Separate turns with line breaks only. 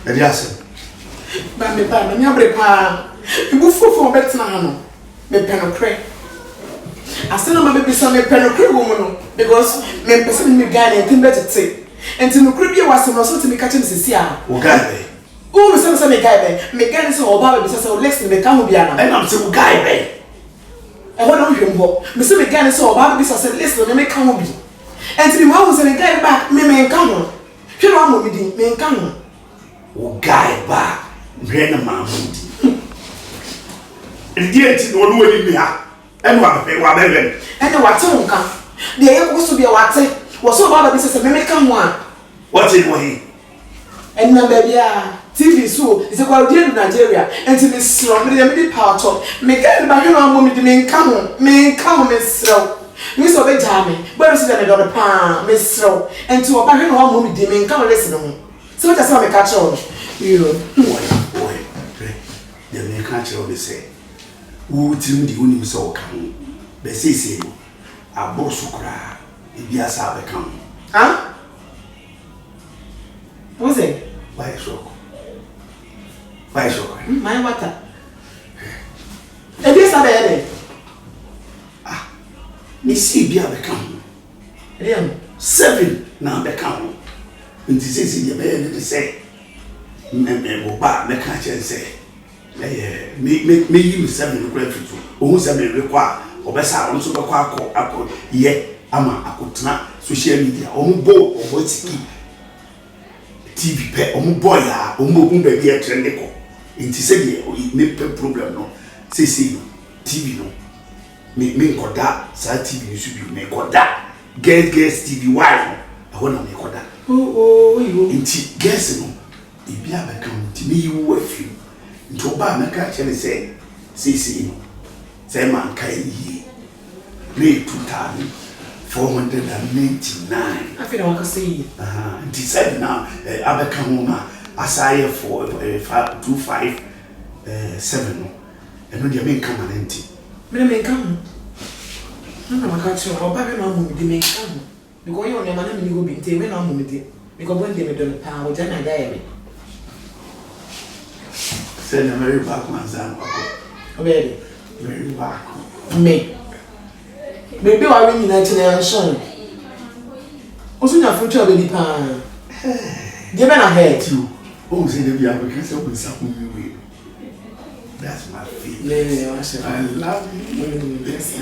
Elias.
But me pa, me abre pa. You for better na me penokre. I still know my baby son me penokre woman because me person me guy and thing better say. And to no crib you was no so to me catch him sia.
O guy.
Oh, me say me guy be. Me guy say oba be say Lex me ka ho bia na.
And I'm say guy be.
E ho no hwem ho. Me say me guy say oba be say Lex me ka ho bi. And to me mo say me guy back me nka ho. Hwe no amo me din me nka ho.
O guy back. Hwe na ma mo di. Ndieti no no ni bia. And wa be.
And what nka. De ye ko so bia wate. Wo so oba be say me ka ho a.
What in way?
And na baby TV so is a quality in Nigeria and to this slum me power top me get ba hwe no amo me di me nka ho me sro me so be jame but so dey do pa me sro and to ba hwe no amo me di me nka ho listen ho so what say me catch on you
boy the me catch on be say wo tim di woni so wo kan be say no abosu kra e bia sa be kan
huh what's it
why shock my
water e bi sa be
ni si bia be kan
Riam
7 na be kan nti sisi de be ne say me wo ba me ka chen say me yi 7 kura fitu ohun 7 re kwa obesa on so be kwa akọ ye ama akotena social media ombo tiki TV pe ombo ya ombo kun be bia trend ko nti se de me problem no sisi TV no me koda sa TV ni subi me koda guest TV why no ho na me koda
yo
nti guest no e bia be kan nti me yiwo afi nti oba na ka chele se sisi no se man kai yi me 2499
I feel like I see
nti said now abeka ho na asaye for 525 7 no eno dia me nka ma nti
me nka ho na ma ka cho oba be no amo me di me nka ho because you na ma na me go bi nti me na amo me di because when they me don pa o jana ga ye
say na very back man zan ko
obedi
very back
me baby wa we nyina chine nson osunya future be di pa je be na head
you oh say the bia because say we say we that's my favorite
yeah
I love you
yes